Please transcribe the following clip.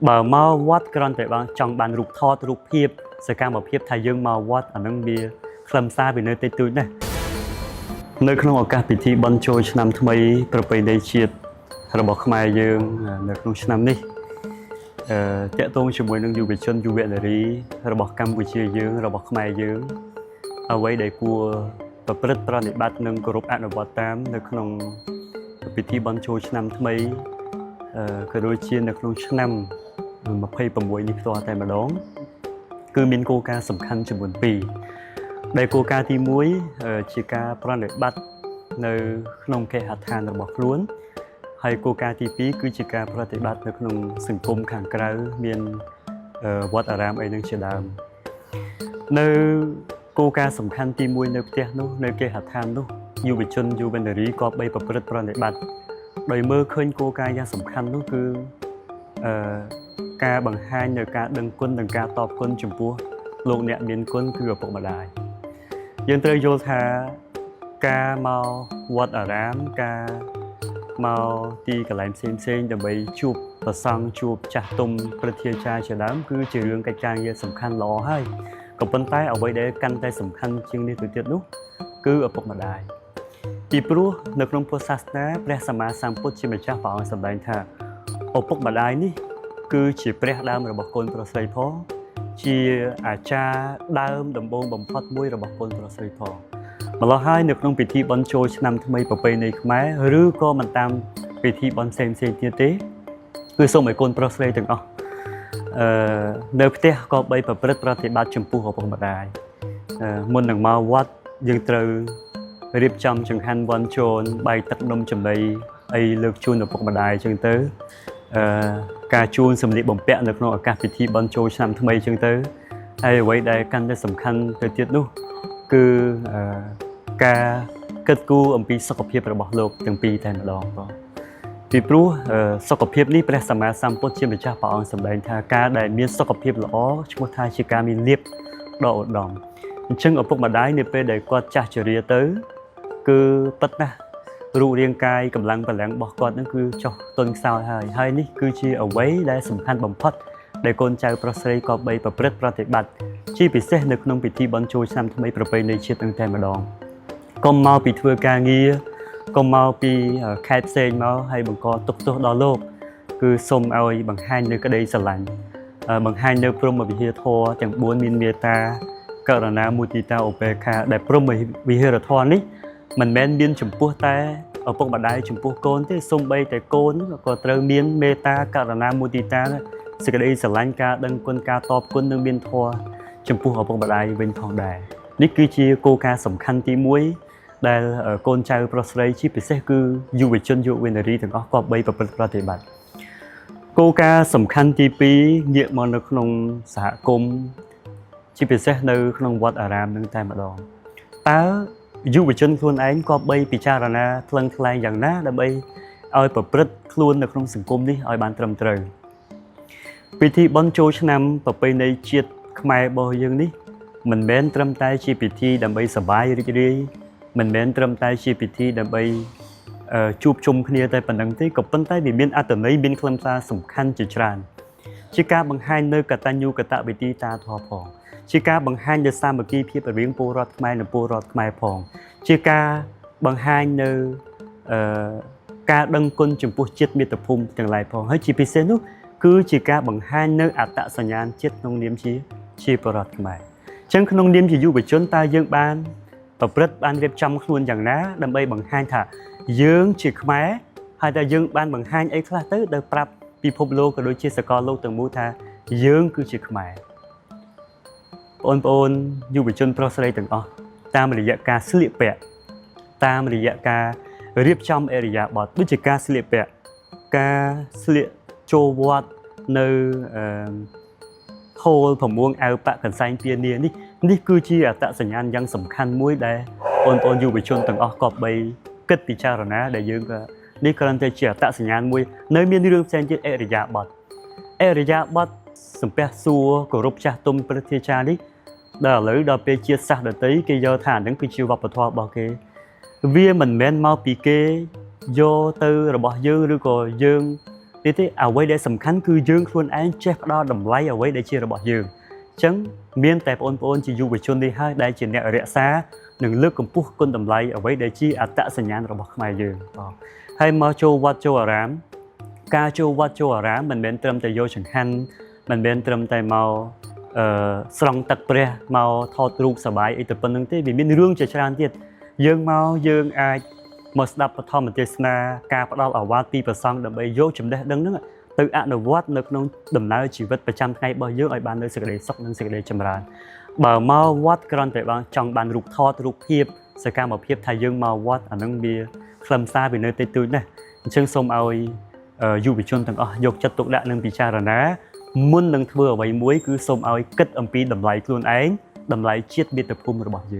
បើមកវត្តគ្រាន់តែបានចង់បានរូបថតរូបភាពសកម្មភាពថាយើងមកវត្តអានឹងវាខ្លឹមសារវានៅតិចតួចណាស់នៅក្នុងឱកាសពិធីបុណ្យចូលឆ្នាំថ្មីប្រពៃណីជាតិរបស់ខ្មែរយើងនៅក្នុងឆ្នាំនេះតាក់ទងជាមួយនឹងយុវជនយុវនារីរបស់កម្ពុជាយើងរបស់ខ្មែរយើងអ្វីដែលគួរប្រព្រឹត្តប្រតិបត្តិនិងគោរពអនុវត្តតាមនៅក្នុងពិធីបុណ្យចូលឆ្នាំថ្មីក៏ដូចជានៅក្នុងឆ្នាំ26នេះផ្ទាល់តែម្ដងគឺមានគោលការណ៍សំខាន់ចំនួន2ដែលគោលការណ៍ទី1ជាការប្រតិបត្តិនៅក្នុងគេហដ្ឋានរបស់ខ្លួនហើយគោលការណ៍ទី2គឺជាការប្រតិបត្តិនៅក្នុងសង្គមខាងក្រៅមានវត្តអារាមអីនឹងជាដើមនៅគោលការណ៍សំខាន់ទី1នៅផ្ទះនោះនៅគេហដ្ឋាននោះយុវជនយុវនារីក៏បីប្រព្រឹត្តប្រតិបត្តិដោយមើលឃើញគោលការណ៍យ៉ាងសំខាន់នោះគឺការបង្ហាញនៅការដឹងគុណនិងការតបគុណចំពោះលោកអ្នកមានគុណគឺឪពុកម្ដាយយើងត្រូវយល់ថាការមកវត្តអារាមការមកទីកន្លែងផ្សេងដើម្បីជួបព្រះសង្ឃជួបចាស់ទុំព្រឹទ្ធាចារ្យជាដើមគឺជារឿងកិច្ចការងារសំខាន់ល្អហើយក៏ប៉ុន្តែអ្វីដែលកាន់តែសំខាន់ជាងនេះទៅទៀតនោះគឺឪពុកម្ដាយពីព្រោះនៅក្នុងពុទ្ធសាសនាព្រះសម្មាសម្ពុទ្ធជាម្ចាស់ព្រះអង្គសម្ដែងថាឪពុកម្ដាយនេះគឺជាព្រះដើមរបស់កូនប្រុសស្រីផងជាអាចារ្យដើមដំបូងបំផុតមួយរបស់កូនប្រុសស្រីផងម្ល៉េះហើយនៅក្នុងពិធីបុណ្យចូលឆ្នាំថ្មីប្រពៃណីខ្មែរឬក៏មិនតាមពិធីបុណ្យផ្សេងទៀតទេគឺសូមឲ្យកូនប្រុសស្រីទាំងអស់នៅផ្ទះក៏បីប្រព្រឹត្តប្រតិបត្តិចំពោះឪពុកម្ដាយមុននឹងមកវត្តយើងត្រូវរៀបចំចង្ហាន់វ័នចូលបាយទឹកនំចំណីអីលើកជូនឪពុកម្ដាយអញ្ចឹងទៅការជូនសម្លៀកបំពាក់នៅក្នុងឱកាសពិធីបុណ្យចូលឆ្នាំថ្មីអញ្ចឹងទៅហើយអ្វីដែលកាន់តែសំខាន់ទៅទៀតនោះគឺការគិតគូរអំពីសុខភាពរបស់លោកទាំងពីរតែម្ដងបងពីព្រោះសុខភាពនេះព្រះសម្មាសម្ពុទ្ធជាម្ចាស់ព្រះអង្គសម្ដែងថាការដែលមានសុខភាពល្អឈ្មោះថាជាការមានលៀបដ៏ឧត្តមអញ្ចឹងឪពុកម្ដាយនៅពេលដែលគាត់ចាស់ជរាទៅគឺពិតណាស់រូបរាងកាយកម្លាំងបលាំងរបស់គាត់នឹងគឺចុះទន់ខ្សោយហើយនេះគឺជាអ្វីដែលសំខាន់បំផុតដែលកូនចៅប្រុសស្រីក៏បីប្រព្រឹត្តប្រតិបត្តិជាពិសេសនៅក្នុងពិធីបុណ្យចូលឆ្នាំថ្មីប្រពៃណីជាតិនឹងតែម្ដងកុំមកពីធ្វើការងារកុំមកពីខេត្តផ្សេងមកហើយបង្កទុក្ខទោសដល់លោកគឺសូមឲ្យបង្ហាញនៅក្តីស្រឡាញ់បង្ហាញនៅព្រហ្មវិហារធម៌ទាំង4មានមេត្តាករុណាមុទិតាឧបេក្ខាដែលព្រហ្មវិហារធម៌នេះមិនមែនមានចំពោះតែឪពុកម្ដាយចំពោះកូនទេសូម្បីតែកូនក៏ត្រូវមានមេត្តាករុណាមុទិតាសេចក្តីស្រឡាញ់ការដឹងគុណការតបគុណនិងមានធម៌ចំពោះឪពុកម្ដាយវិញផងដែរនេះគឺជាគោលការណ៍សំខាន់ទី1ដែលកូនចៅប្រុសស្រីជាពិសេសគឺយុវជនយុវនារីទាំងអស់ក៏បីប្រព្រឹត្តប្រតិបត្តិគោលការណ៍សំខាន់ទី2ងាកមកនៅក្នុងសហគមន៍ជាពិសេសនៅក្នុងវត្តអារាមនឹងតែម្ដងតើយុវជនខ្លួនឯងក៏បីពិចារណាថ្លឹងថ្លែងយ៉ាងណាដើម្បីឲ្យប្រព្រឹត្តខ្លួននៅក្នុងសង្គមនេះឲ្យបានត្រឹមត្រូវពិធីបុណ្យចូលឆ្នាំប្រពៃណីជាតិខ្មែររបស់យើងនេះមិនមែនត្រឹមតែជាពិធីដើម្បីសប្បាយរីករាយមិនមែនត្រឹមតែជាពិធីដើម្បីជួបជុំគ្នាតែប៉ុណ្្នឹងទេក៏ប៉ុន្តែវាមានអត្ថន័យមានខ្លឹមសារសំខាន់ជាច្រើនជាការបង្ហាញនៅកតញ្ញូកតវេទីតាធម៌ផងជាការបង្ហាញនៅសាមគ្គីភាពរវាងពលរដ្ឋខ្មែរនិងពលរដ្ឋខ្មែរផងជាការបង្ហាញនៅការដឹងគុណចំពោះជាតិមាតុភូមិទាំងឡាយផងហើយជាពិសេសនោះគឺជាការបង្ហាញនៅអត្តសញ្ញាណជាតិក្នុងនាមជាពលរដ្ឋខ្មែរអញ្ចឹងក្នុងនាមជាយុវជនតើយើងបានប្រព្រឹត្តបានរៀបចំខ្លួនយ៉ាងណាដើម្បីបង្ហាញថាយើងជាខ្មែរហើយតើយើងបានបង្ហាញអីខ្លះទៅដល់ប្រាប់ពិភពលោកក៏ដូចជាសកលលោកទាំងមូលថាយើងគឺជាខ្មែរបងប្អូនយុវជនប្រុសស្រីទាំងអស់តាមរយៈការស្លៀកពាក់តាមរយៈការរៀបចំអរិយាប័ត្រដូចជាការស្លៀកពាក់ការស្លៀកចូលវត្តនៅហូលប្រមួងអាវប៉ាក់កន្សែងពានានេះគឺជាអត្តសញ្ញាណយ៉ាងសំខាន់មួយដែលបងប្អូនយុវជនទាំងអស់ក៏បីគិតពិចារណាដែលយើងក៏នេះគ្រាន់តែជាអត្តសញ្ញាណមួយនៅមានរឿងផ្សេងទៀតអរិយាប័ត្រសំពះសួរគោរពចាស់ទុំព្រឹទ្ធាចារ្យនេះដល់ឥឡូវដល់ពេលជាតិសាសន៍ដទៃគេយកថាហ្នឹងគឺជាវប្បធម៌របស់គេវាមិនមែនមកពីគេយកទៅរបស់យើងឬក៏យើង thế ở đây để sầm khánh cứ dương luôn án chết đó đầm lấy ở đây để chia ra bỏ dương chấn miên tại ôn chỉ dù về chôn đi hai đại chỉ nè ở rẽ xa đừng lướt cùng puh con đầm lấy ở đây để chi ở tạ sinh nhãn rồi bỏ mày dương hay mà châu vắt châu ở rám ca châu vắt châu ở rám mình bên trầm tại vô chẳng khăn mình bên trầm tại màu sòng tật pre màu thọ trục sờ bài ít tập phân thế vì miên rương chạy tràn tiệt dương mau dương ai mà đập vào thọ mình tê na ca bắt đầu ở vắt ti vào xong đầm bay vô chấm đấy đứng nữa từ ăn được vắt được nông đầm lấy chỉ vật 100 ngày bao nhiêu ở ban nơi sự để sốc nên sự để chấm ra bờ mau vắt còn tại bằng trong bàn rục thọ rục hiệp sẽ ca một hiệp thay dương mau vắt ở nông bia khâm xa vì nơi tây tươi này chân sông ao dù bị chôn thằng dục chất tục đã nâng bị cha rồi ná muốn nâng thưa vậy muối cứ sông ao kết âm pi đầm lại luôn ấy đầm lại chiết biệt tập cung rồi bỏ gì